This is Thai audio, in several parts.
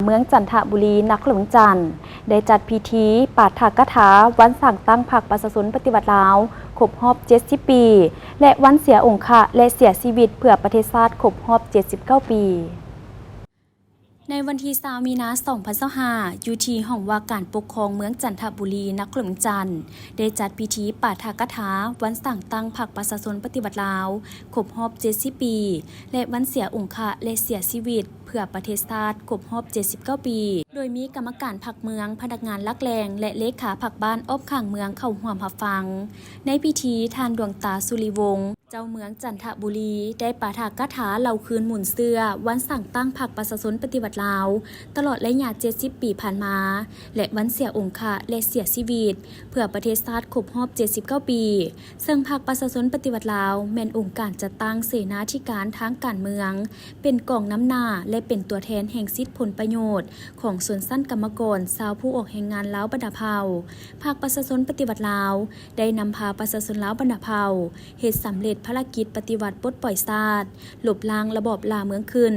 เมืองจันทบุรีนครหลวงจันทร์ได้จัดพิธีปาฐกถาวันสั่งตั้งพรรคประชาชนปฏิวัติลาวครบรอบ70 ปีและวันเสียองค์ะและเสียชีวิตเพื่อประเทศชาติครบรอบ79 ปีในวันที่20 มีนาคม 2025 อยู่ที่ห้องว่าการปกครองเมืองจันทบุรีนครหลวงจันทร์ได้จัดพิธีปาฐกถาวันสั่งตั้งพรรคประชาชนปฏิวัติลาวครบรอบ70 ปีและวันเสียองค์ะและเสียชีวิตเพื่อประเทศชาติครบรอบ79 ปีโดยมีกรรมการพรรคเมืองพนักงานลักแรงและเลขาพรรคบ้านอบข้างเมืองเข้าร่วมรับฟังในพิธีท่านดวงตาสุริวงศ์เจ้าเมืองจันทบุรีได้ปาฐกถาเหล่าคืนหมุนเสื้อวันสั่งตั้งพรรคประชาชนปฏิวัติลาวตลอดระยะ70 ปีผ่านมาและวันเสียองค์ะและเสียชีวิตเพื่อประเทศชาติครบรอบ79 ปีซึ่งพรรคประชาชนปฏิวัติลาวแม่นองค์การจัดตั้งเสนาธิการทางการเมืองเป็นกองน้ำหน้าและเป็นตัวแทนแห่งสิทธิผลประโยชน์ของชนชั้นกรรมกรชาวผู้ออกแรงงานลาวบรรดาเผ่าพรรคประชาชนปฏิวัติลาวได้นำพาประชาชนลาวบรรดาเผ่าเฮ็ดสำเร็จภารกิจปฏิวัติปลดปล่อยชาติลบล้างระบอบลาเมืองขึ้น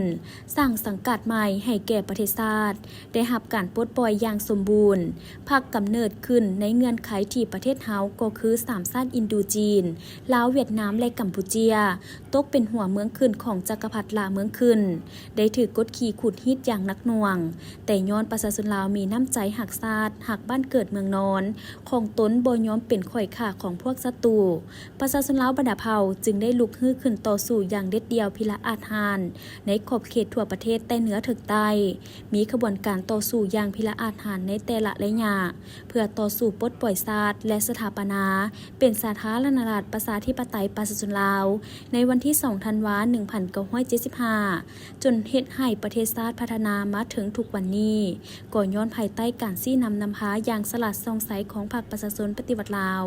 สร้างสังกัดใหม่ให้แก่ประเทศชาติได้รับการปลดปล่อยอย่างสมบูรณ์พรรคกำเนิดขึ้นในเงื่อนไขที่ประเทศเฮาก็คือ3ชาติอินโดจีนลาวเวียดนามและกัมพูเชียตกเป็นหัวเมืองขึ้นของจักรพรรดิลาเมืองขึ้นได้ถือกดขี่ขุดฮิตอย่างหนักหน่วงแต่ย้อนประชาชนลาวมีน้ำใจหักชาติหักบ้านเกิดเมืองนอนของตนบ่ยอมเป็นข่อยข่าของพวกศัตรูประชาชนลาวบรรดาเผ่าจึงได้ลุกฮือขึ้นต่อสู้อย่างเด็ดเดี่ยวพิละอาจหาญในขอบเขตทั่วประเทศใต้เหนือถึงใต้มีขบวนการต่อสู้อย่างพิละอาจหาญในแต่ละระยะเพื่อต่อสู้ปลดปล่อยชาติและสถาปนาเป็นสาธารณรัฐประชาธิปไตยประชาชนลาวในวันที่2 ธันวาคม 1975จนเฮ็ดให้ประเทศชาติพัฒนามาถึงทุกวันนี้ก่อย้อนภายใต้การชี้นำนำพาอย่างสลัดส่องใสของพรรคประชาชนปฏิวัติลาว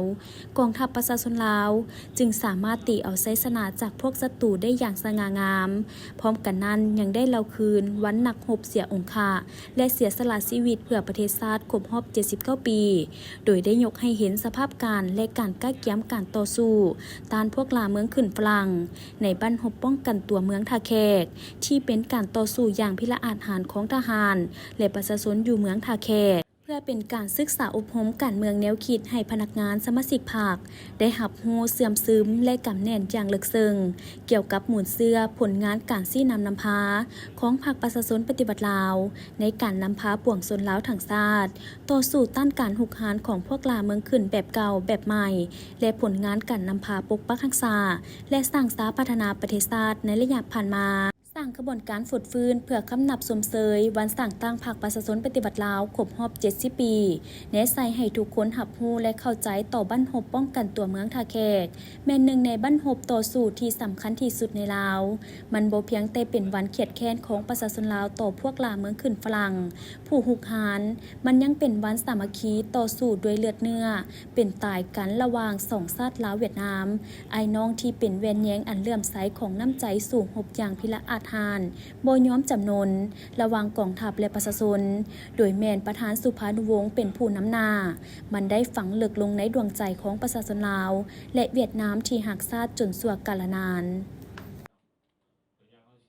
กองทัพประชาชนลาวจึงสามารถตีเอาชัยชนะจากพวกศัตรูได้อย่างสง่างามพร้อมกันนั้นยังได้เล่าคืนวันหนักหบเสียองค์ะและเสียสละชีวิตเพื่อประเทศชาติครบรอบ79 ปีโดยได้ยกให้เห็นสภาพการและการก้าวเกี่ยมการต่อสู้ต้านพวกลาเมืองขึ้นฝรั่งในบ้านหบป้องกันตัวเมืองท่าแขกที่เป็นการต่อสู้อย่างพิละอาจหาญของทหารและประชาชนอยู่เมืองท่าแขกเพื่อเป็นการศึกษาอบรมการเมืองแนวคิดให้พนักงานสมาชิกพรรคได้รับรู้เสื่อมซึมและกำแน่นอย่างลึกซึ้งเกี่ยวกับหมุนเสื้อผลงานการชี้นำนำพาของพรรคประชาชนปฏิบัติลาวในการนำพาปวงชนลาวทั้งชาติต่อสู้ต้านการหุกหานของพวกลาเมืองขึ้นแบบเก่าแบบใหม่และผลงานการนำพาปกปักรักษาและสร้างสาพัฒนาประเทศชาติในระยะผ่านมาสร้างกระบวนการฝุดฟื้นเพื่อคำนับสมเสยวันสั่งตั้งพรรคประชาชนปฏิบัติลาวครบรอบ70 ปีแนะใส่ให้ทุกคนรับรู้และเข้าใจต่อบั้นหบป้องกันตัวเมืองท่าแขกแม่นหนึ่งในบั้นหบต่อสู้ที่สำคัญที่สุดในลาวมันบ่เพียงแต่เป็นวันเขียดแค้นของประชาชนลาวต่อพวกลาเมืองขึ้นฝรั่งผู้หุกหานมันยังเป็นวันสามัคคีต่อสู้ด้วยเลือดเนื้อเป็นตายกันระหว่างสองชาติลาวเวียดนามไอ้น้องที่เป็นแวนแยงอันเลื่อมใสของน้ำใจสู่หบอย่างพิละอาจหาญบ่ยอมจำนนระหว่างกองทัพและประชาชนโดยแม่นประธานสุภานุวงศ์เป็นผู้นำหน้ามันได้ฝังลึกลงในดวงใจของประชาชนลาวและเวียดนามที่หักชาติจนสั่วกาลนาน